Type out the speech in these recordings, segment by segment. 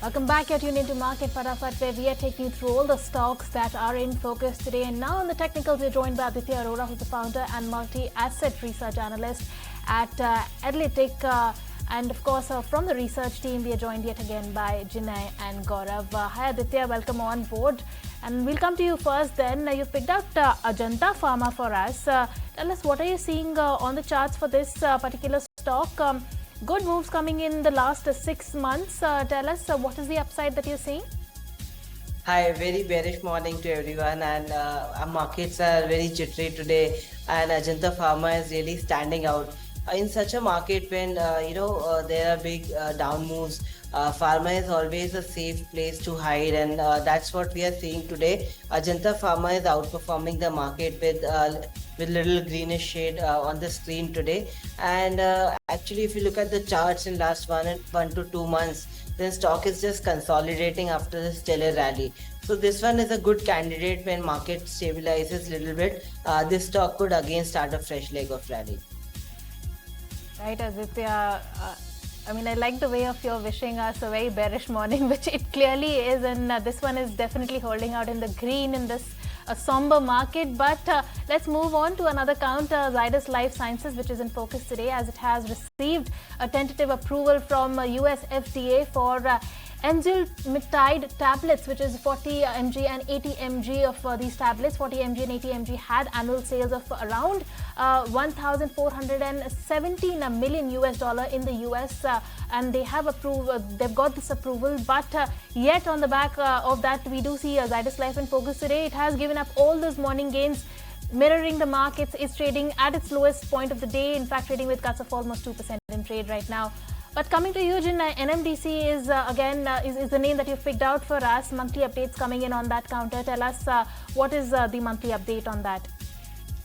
Welcome back. You're tuned into Market Fatafat, where we are taking you through all the stocks that are in focus today. And now on the technicals, we're joined by Aditya Arora, who's the founder and Multi Asset Research Analyst at Adlytick. And of course, from the research team, we are joined yet again by Jinay and Gaurav. Hi Aditya, welcome on board. And we'll come to you first then. You've picked out Ajanta Pharma for us. Tell us, what are you seeing on the charts for this particular stock? Good moves coming in the last 6 months. Tell us, what is the upside that you're seeing? Hi, very bearish morning to everyone, and our markets are very jittery today, and Ajanta Pharma is really standing out. In such a market when there are big down moves, pharma is always a safe place to hide, and that's what we are seeing today. Ajanta Pharma is outperforming the market with little greenish shade on the screen today. And actually, if you look at the charts in last 1 to 2 months, then stock is just consolidating after the stellar rally. So this one is a good candidate. When market stabilizes a little bit, this stock could again start a fresh leg of rally. Right, Aditya. I mean, I like the way of your wishing us a very bearish morning, which it clearly is, and this one is definitely holding out in the green in this somber market. But let's move on to another count, Zydus Life Sciences, which is in focus today as it has received a tentative approval from US FDA for enzalutamide tablets, which is 40 mg and 80 mg of these tablets. 40 mg and 80 mg had annual sales of around $1,417 million in the US, and they have approved. They've got this approval, but yet on the back of that, we do see Zydus Life in focus today. It has given up all those morning gains, mirroring the markets. Is trading at its lowest point of the day. In fact, trading with cuts of almost 2% in trade right now. But coming to you, Jin, NMDC is is the name that you've picked out for us. Monthly updates coming in on that counter. Tell us what is the monthly update on that?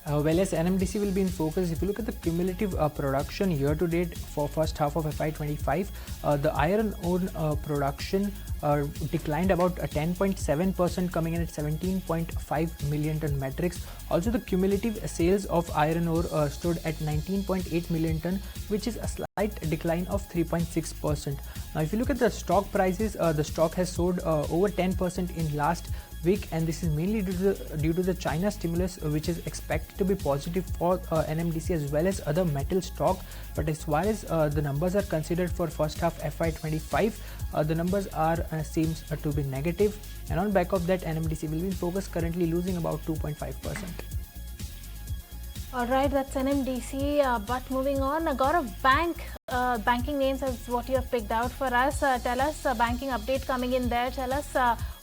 Well, yes, NMDC will be in focus. If you look at the cumulative production year to date for first half of FY25, the iron ore production declined about 10.7%, coming in at 17.5 million ton metrics. Also, the cumulative sales of iron ore stood at 19.8 million ton, which is a slight decline of 3.6%. Now, if you look at the stock prices, the stock has soared over 10% in last week, and this is mainly due to the China stimulus, which is expected to be positive for NMDC as well as other metal stock. But as far as the numbers are considered for first half FY25, the numbers are seems to be negative, and on back of that, NMDC will be in focus, currently losing about 2.5%. All right, that's NMDC. But moving on, Gaurav, banking names is what you have picked out for us. Tell us banking update coming in there. Tell us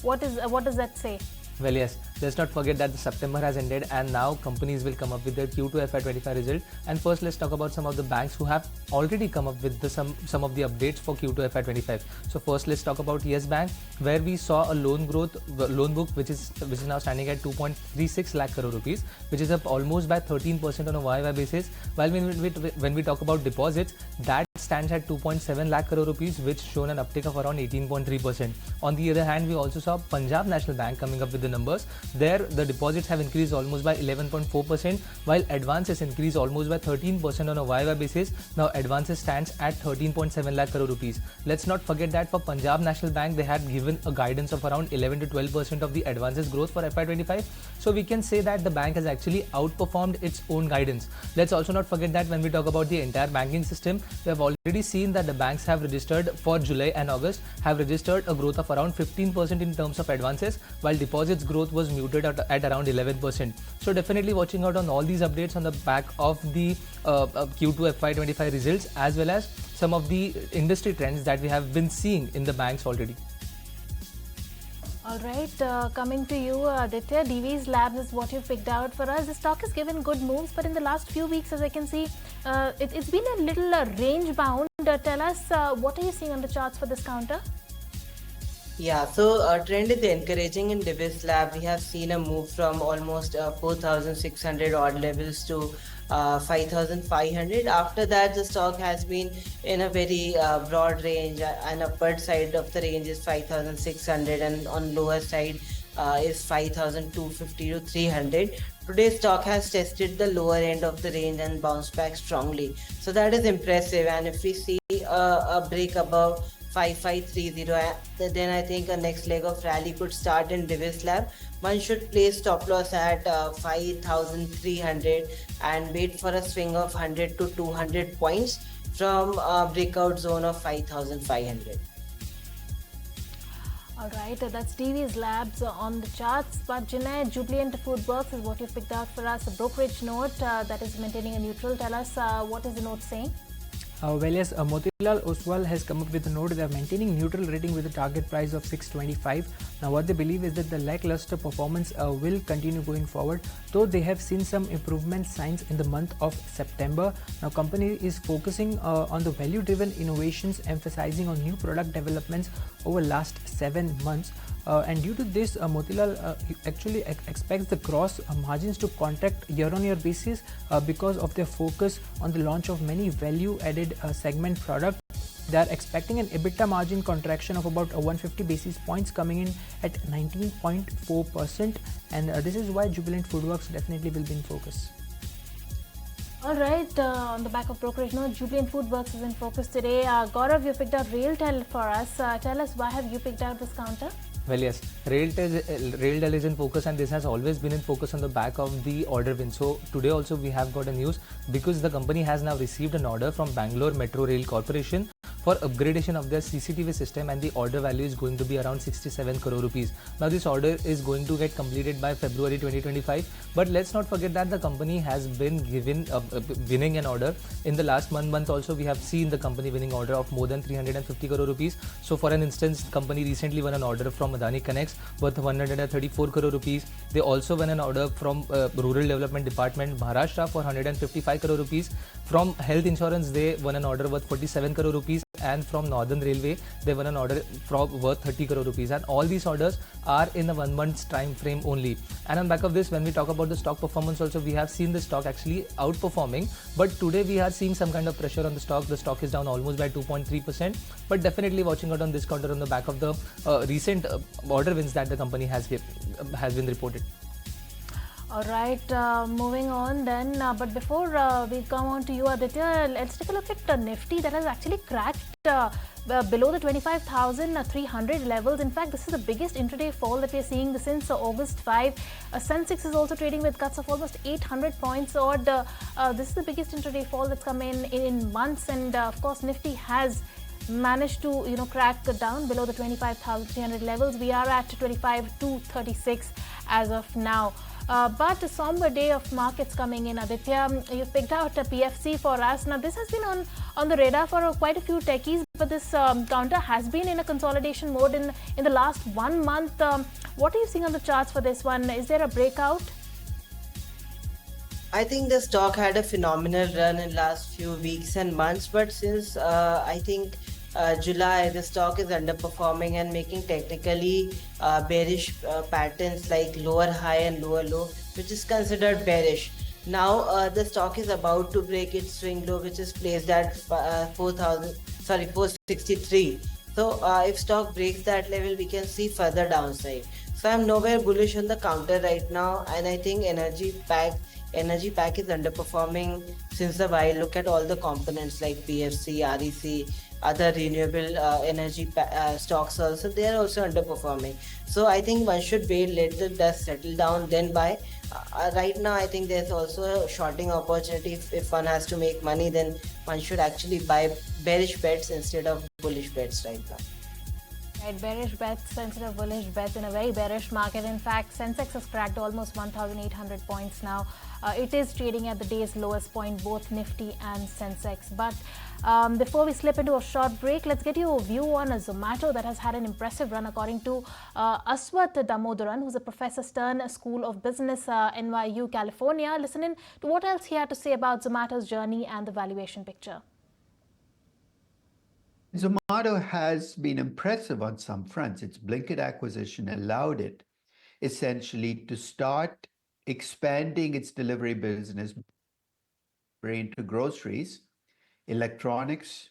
what does that say? Well, yes, let's not forget that the September has ended and now companies will come up with their Q2 FY25 result. And first, let's talk about some of the banks who have already come up with some of the updates for Q2 FY25. So first, let's talk about Yes Bank, where we saw a loan book which is now standing at 2.36 lakh crore rupees, which is up almost by 13% on a YY basis. While when we talk about deposits, that stands at 2.7 lakh crore rupees, which shown an uptick of around 18.3%. On the other hand, we also saw Punjab National Bank coming up with the numbers. There, the deposits have increased almost by 11.4%, while advances increased almost by 13% on a YY basis. Now, advances stands at 13.7 lakh crore rupees. Let's not forget that for Punjab National Bank, they had given a guidance of around 11 to 12% of the advances growth for FY25. So we can say that the bank has actually outperformed its own guidance. Let's also not forget that when we talk about the entire banking system, we have already seen that the banks have registered for July and August have registered a growth of around 15% in terms of advances, while deposits growth was muted at around 11%. So definitely watching out on all these updates on the back of the Q2 FY25 results, as well as some of the industry trends that we have been seeing in the banks already. All right, coming to you, Aditya, Divi's Labs is what you picked out for us. The stock has given good moves, but in the last few weeks, as I can see, it's been a little range bound. Tell us, what are you seeing on the charts for this counter? Yeah, so trend is encouraging in Divi's Lab. We have seen a move from almost 4,600 odd levels to 5,500. After that, the stock has been in a very broad range. An upward side of the range is 5,600, and on lower side is 5,250 to 300. Today's stock has tested the lower end of the range and bounced back strongly. So that is impressive. And if we see a break above 5530. Then I think a next leg of rally could start in Divi slab. One should place stop loss at 5300 and wait for a swing of 100 to 200 points from a breakout zone of 5500. All right, that's Divi's Labs on the charts. But Junaid, Jubilant FoodWorks is what you've picked out for us. A brokerage note that is maintaining a neutral. Tell us what is the note saying? Well, yes, Motilal Oswal has come up with a note. They are maintaining neutral rating with a target price of 625. Now, what they believe is that the lackluster performance will continue going forward, though they have seen some improvement signs in the month of September. Now, company is focusing on the value-driven innovations, emphasizing on new product developments over last 7 months. And due to this, Motilal actually expects the gross margins to contract year-on-year basis because of their focus on the launch of many value-added segment products. They are expecting an EBITDA margin contraction of about 150 basis points, coming in at 19.4%, and this is why Jubilant FoodWorks definitely will be in focus. All right, on the back of brokerage note, Jubilant FoodWorks is in focus today. Gaurav, you picked out RailTel for us. Tell us, why have you picked out this counter? Well, yes, RailTel is in focus, and this has always been in focus on the back of the order win. So today also we have got a news because the company has now received an order from Bangalore Metro Rail Corporation for upgradation of their CCTV system, and the order value is going to be around 67 crore rupees. Now this order is going to get completed by February 2025, but let's not forget that the company has been given winning an order in the last month also. We have seen the company winning order of more than 350 crore rupees. So for an instance, company recently won an order from Adani Connects worth 134 crore rupees. They also won an order from Rural Development Department Maharashtra for 155 crore rupees. From Health Insurance, they won an order worth 47 crore rupees, and from Northern Railway, they won an order worth 30 crore rupees. And all these orders are in a 1 month's time frame only. And on back of this, when we talk about the stock performance also, we have seen the stock actually outperforming, but today we are seeing some kind of pressure on the stock. The stock is down almost by 2.3%, but definitely watching out on this counter on the back of the recent order wins that the company has been reported. All right, moving on then. But before we come on to you, Aditya, let's take a look at the Nifty that has actually cracked below the 25,300 levels. In fact, this is the biggest intraday fall that we are seeing since August 5. Sensex is also trading with cuts of almost 800 points odd. This is the biggest intraday fall that's come in months, and of course, Nifty has managed to crack down below the 25,300 levels. We are at 25,236 as of now. But a somber day of markets coming in. Aditya, you picked out a PFC for us. Now, this has been on the radar for quite a few techies, but this counter has been in a consolidation mode in the last 1 month. What are you seeing on the charts for this one? Is there a breakout? I think the stock had a phenomenal run in last few weeks and months, but since I think July, the stock is underperforming and making technically bearish patterns like lower high and lower low, which is considered bearish. Now the stock is about to break its swing low, which is placed at 463. So if stock breaks that level, we can see further downside. So I'm nowhere bullish on the counter right now, and I think energy pack is underperforming since a while. Look at all the components like PFC, REC, other renewable energy stocks also, they are also underperforming. So I think one should wait, let the dust settle down, then buy. Right now I think there's also a shorting opportunity. If one has to make money, then one should actually buy bearish bets instead of bullish bets right now. Right, bearish bets instead of bullish bets in a very bearish market. In fact, Sensex has cracked almost 1,800 points now. It is trading at the day's lowest point, both Nifty and Sensex. But before we slip into a short break, let's get your view on a Zomato that has had an impressive run, according to Aswath Damodaran, who's a professor, Stern School of Business, NYU, California. Listen in to what else he had to say about Zomato's journey and the valuation picture. Zomato has been impressive on some fronts. Its Blinkit acquisition allowed it essentially to start expanding its delivery business into groceries, electronics,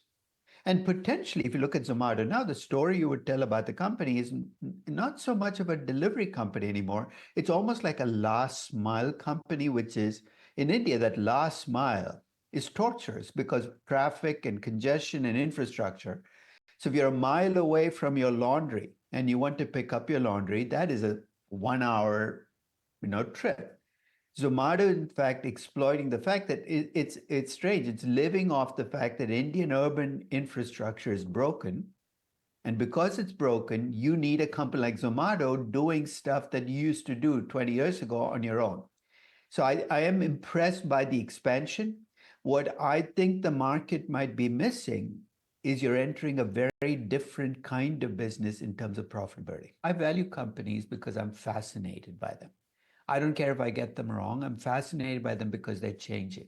and potentially, if you look at Zomato now, the story you would tell about the company is not so much of a delivery company anymore. It's almost like a last mile company, which is in India, that last mile is torturous because of traffic and congestion and infrastructure. So if you're a mile away from your laundry and you want to pick up your laundry, that is a 1 hour, trip. Zomato, in fact, exploiting the fact that it's strange. It's living off the fact that Indian urban infrastructure is broken. And because it's broken, you need a company like Zomato doing stuff that you used to do 20 years ago on your own. So I am impressed by the expansion. What I think the market might be missing is you're entering a very different kind of business in terms of profitability. I value companies because I'm fascinated by them. I don't care if I get them wrong. I'm fascinated by them because they're changing.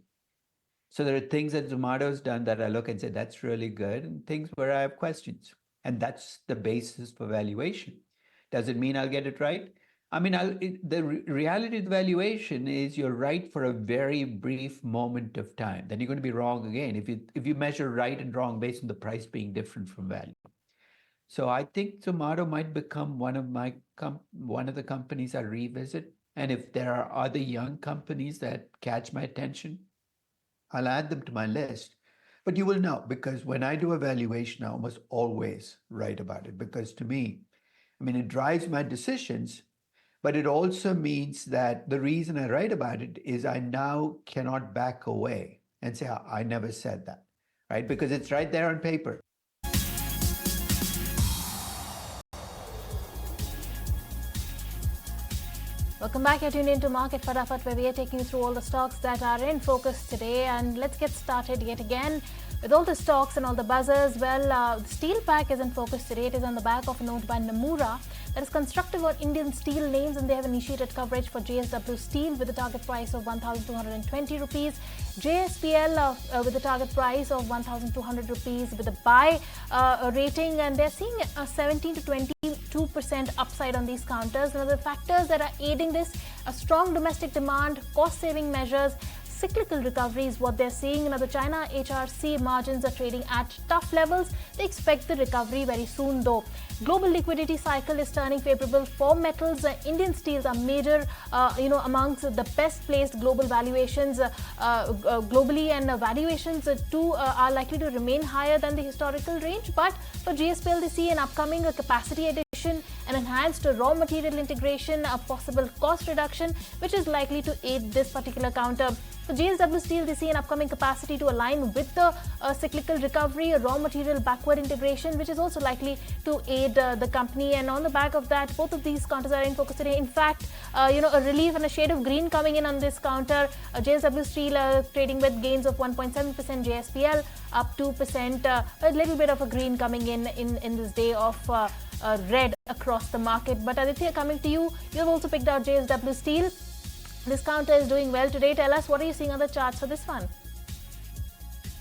So there are things that Zomato's done that I look and say, that's really good, and things where I have questions. And that's the basis for valuation. Does it mean I'll get it right? I mean, the reality of the valuation is you're right for a very brief moment of time. Then you're going to be wrong again if you measure right and wrong based on the price being different from value. So I think Zomato might become one of the companies I revisit. And if there are other young companies that catch my attention, I'll add them to my list. But you will know, because when I do a valuation, I almost always write about it, because to me, I mean, it drives my decisions, but it also means that the reason I write about it is I now cannot back away and say, I never said that, right? Because it's right there on paper. Welcome back. You're tuned into Market Fatafat, where we are taking you through all the stocks that are in focus today. And let's get started yet again with all the stocks and all the buzzers. Well, the steel pack is in focus today. It is on the back of a note by Nomura that is constructive on Indian steel names, and they have initiated coverage for JSW Steel with a target price of 1,220 rupees. JSPL with a target price of 1,200 rupees with a buy rating, and they're seeing a 17 to 22% upside on these counters. Now, the factors that are aiding this: a strong domestic demand, cost-saving measures, cyclical recovery is what they're seeing. Now, the China HRC margins are trading at tough levels. They expect the recovery very soon, though. Global liquidity cycle is turning favorable for metals. Indian steels are major, amongst the best placed global valuations globally, and valuations too are likely to remain higher than the historical range. But for GSPL, they see an upcoming capacity addition, an enhanced raw material integration, a possible cost reduction, which is likely to aid this particular counter. For JSW Steel, they see an upcoming capacity to align with the cyclical recovery, a raw material backward integration, which is also likely to aid the company. And on the back of that, both of these counters are in focus today. In fact, a relief and a shade of green coming in on this counter. JSW Steel trading with gains of 1.7%, JSPL up 2%, a little bit of a green coming in this day of red across the market. But Aditya, coming to you, you've also picked out JSW Steel. This counter is doing well today. Tell us, what are you seeing on the charts for this one?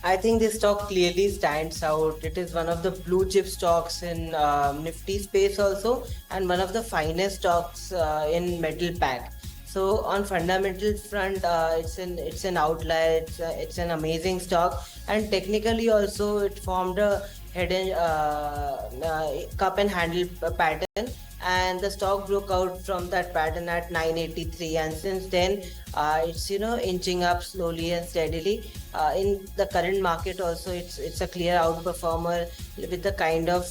I think this stock clearly stands out. It is one of the blue chip stocks in Nifty space also, and one of the finest stocks in metal pack. So on fundamental front, it's an outlier. It's an amazing stock, and technically also it formed a head and cup and handle pattern, and the stock broke out from that pattern at 983, and since then it's inching up slowly and steadily. In the current market also, it's a clear outperformer with the kind of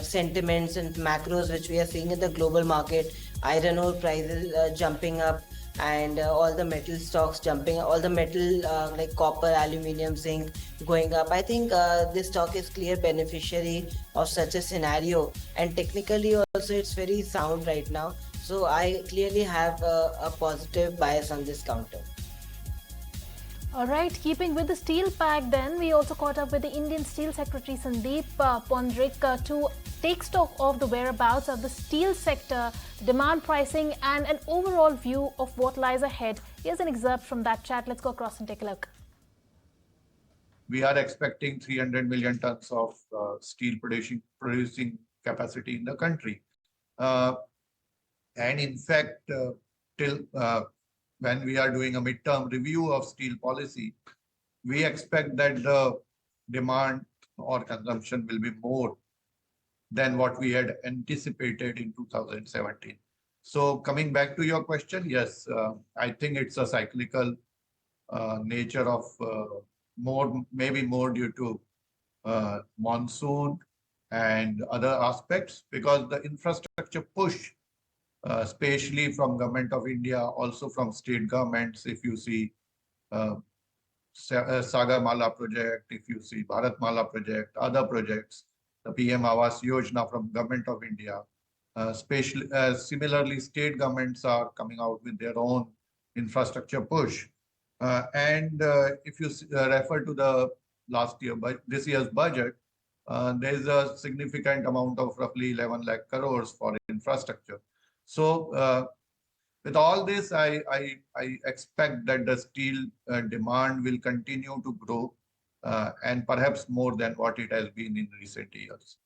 sentiments and macros which we are seeing in the global market. Iron ore prices jumping up, and all the metal stocks jumping, all the metal like copper, aluminium, zinc going up. I think this stock is clear beneficiary of such a scenario, and technically also it's very sound right now. So I clearly have a positive bias on this counter. All right, keeping with the steel pack, then we also caught up with the Indian Steel Secretary Sandeep Pondrik to take stock of the whereabouts of the steel sector, demand, pricing, and an overall view of what lies ahead. Here's an excerpt from that chat. Let's go across and take a look. We are expecting 300 million tons of steel producing capacity in the country. And in fact, till when we are doing a midterm review of steel policy, we expect that the demand or consumption will be more than what we had anticipated in 2017. So coming back to your question, yes, I think it's a cyclical nature of maybe more due to monsoon and other aspects, because the infrastructure push, especially from Government of India, also from state governments, if you see Sagar Mala project, if you see Bharat Mala project, other projects, the PM Awas Yojana from Government of India, similarly, state governments are coming out with their own infrastructure push. If you refer to the last year, this year's budget, there is a significant amount of roughly 11 lakh crores for infrastructure. So with all this, I expect that the steel demand will continue to grow and perhaps more than what it has been in recent years.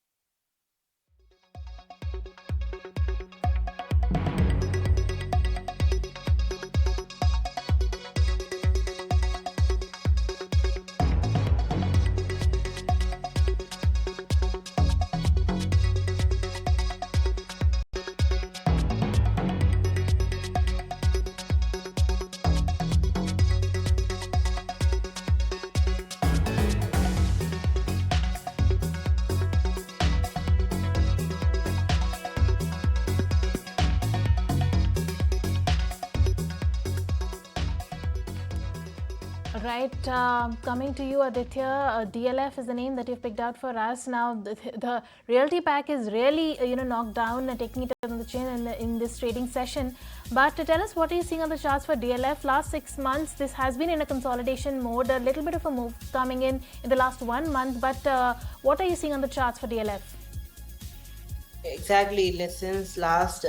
Right, coming to you, Aditya, DLF is the name that you've picked out for us. Now, the realty pack is really, knocked down, taking it on the chin in this trading session. But tell us, what are you seeing on the charts for DLF? Last 6 months, this has been in a consolidation mode, a little bit of a move coming in the last 1 month. But what are you seeing on the charts for DLF? Exactly. Since last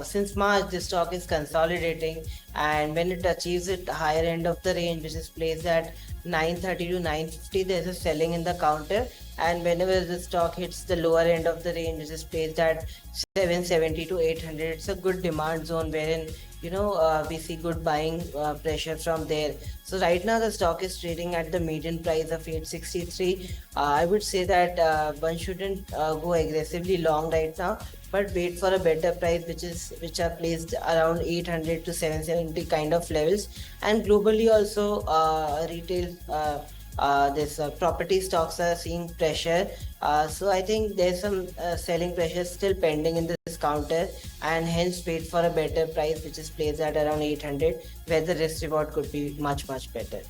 since March, the stock is consolidating, and when it achieves it higher end of the range, which is placed at 930 to 950, there's a selling in the counter, and whenever the stock hits the lower end of the range, which is placed at 770 to 800, it's a good demand zone wherein we see good buying pressure from there. So right now the stock is trading at the median price of 863. I would say that one shouldn't go aggressively long right now, but wait for a better price, which are placed around 800 to 770 kind of levels. And globally also, retail property stocks are seeing pressure. So I think there's some selling pressure still pending in this counter, and hence wait for a better price, which is placed at around 800, where the risk reward could be much better.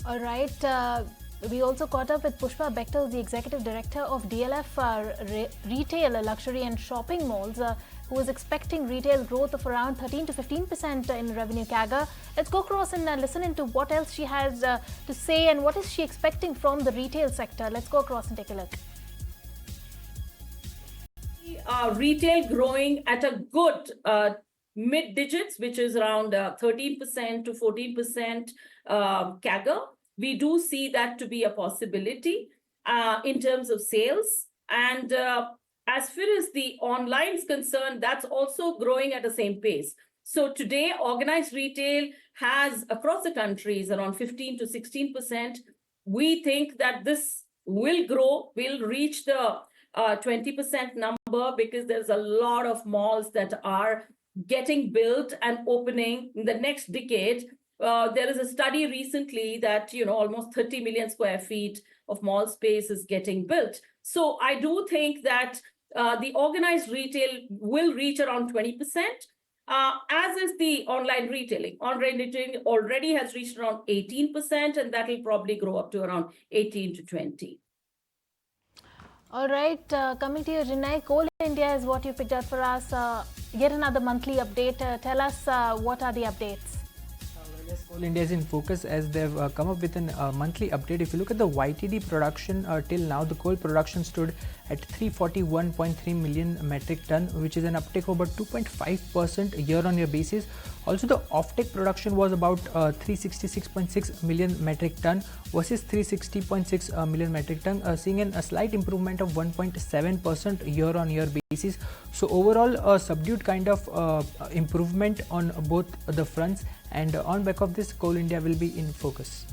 All right. We also caught up with Pushpa Bechtel, the Executive Director of DLF Retail, Luxury and Shopping Malls, who is expecting retail growth of around 13 to 15% in revenue CAGR. Let's go across and listen into what else she has to say and what is she expecting from the retail sector. Let's go across and take a look. Retail growing at a good mid digits, which is around 13% to 14% CAGR. We do see that to be a possibility in terms of sales. And as far as the online is concerned, that's also growing at the same pace. So today, organized retail has across the country is around 15 to 16%. We think that this will grow, will reach the 20% number, because there's a lot of malls that are getting built and opening in the next decade. There is a study recently that almost 30 million square feet of mall space is getting built. So I do think that the organized retail will reach around 20%, as is the online retailing. Online retailing already has reached around 18%, and that will probably grow up to around 18 to 20. All right, coming to you, Jinai, Coal India is what you picked up for us. Yet another monthly update. Tell us what are the updates? Yes, Coal India is in focus as they've come up with a monthly update. If you look at the YTD production till now, the coal production stood at 341.3 million metric ton, which is an uptick of about 2.5% year-on-year basis. Also, the offtake production was about 366.6 million metric ton versus 360.6 million metric ton, seeing a slight improvement of 1.7% year-on-year basis. So overall, a subdued kind of improvement on both the fronts, and on back of this, Coal India will be in focus.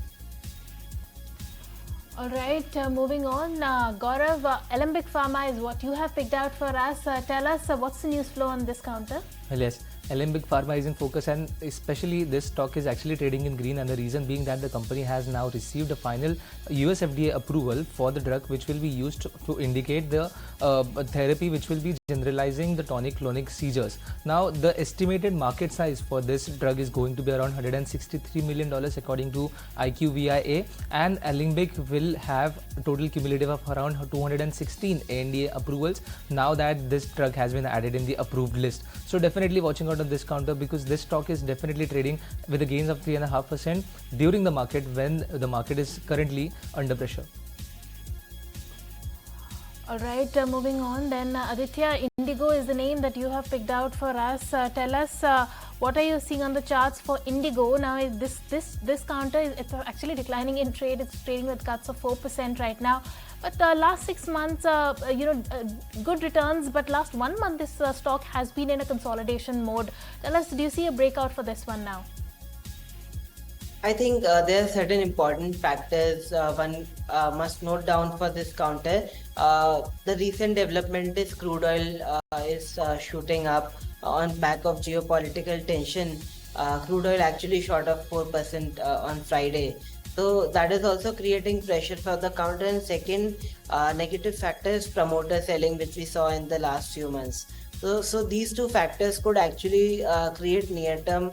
All right, moving on. Gaurav, Alembic Pharma is what you have picked out for us. Tell us what's the news flow on this counter? Well, yes. Alembic Pharma is in focus, and especially this stock is actually trading in green, and the reason being that the company has now received a final US FDA approval for the drug, which will be used to indicate the therapy which will be generalizing the tonic-clonic seizures. Now, the estimated market size for this drug is going to be around $163 million according to IQVIA, and Alembic will have a total cumulative of around 216 ANDA approvals now that this drug has been added in the approved list. So definitely watching out on this counter, because this stock is definitely trading with the gains of 3.5% during the market when the market is currently under pressure. All right, moving on then. Aditya, Indigo is the name that you have picked out for us. Tell us what are you seeing on the charts for Indigo? Now, this counter it's actually declining in trade. It's trading with cuts of 4% right now. But last 6 months, good returns. But last 1 month, this stock has been in a consolidation mode. Tell us, do you see a breakout for this one now? I think there are certain important factors one must note down for this counter. The recent development is crude oil is shooting up on back of geopolitical tension. Crude oil actually shot up 4% on Friday. So that is also creating pressure for the counter. And second, negative factor is promoter selling, which we saw in the last few months. So these two factors could actually create near-term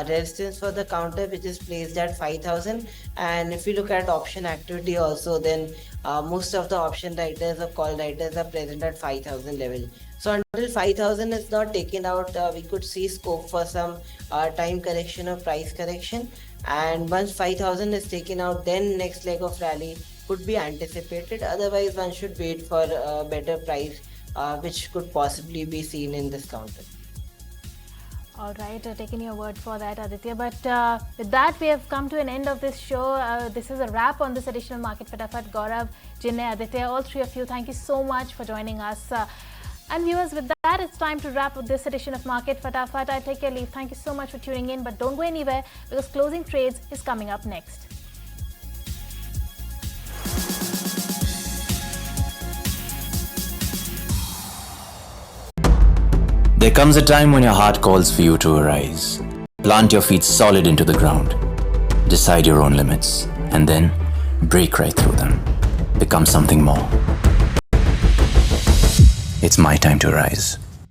resistance for the counter, which is placed at 5,000. And if you look at option activity also, then most of the option writers or call writers are present at 5,000 level. So until 5,000 is not taken out, we could see scope for some time correction or price correction. And once 5,000 is taken out, then next leg of rally could be anticipated. Otherwise, one should wait for a better price, which could possibly be seen in this counter. All right, taking your word for that, Aditya. But with that, we have come to an end of this show. This is a wrap on this edition of Market Fatafat. Gaurav, Jinay, Aditya, all three of you, thank you so much for joining us. And viewers, with that, it's time to wrap up this edition of Market Fatafat. I take your leave. Thank you so much for tuning in, but don't go anywhere because closing trades is coming up next. There comes a time when your heart calls for you to arise. Plant your feet solid into the ground. Decide your own limits. And then break right through them. Become something more. It's my time to rise.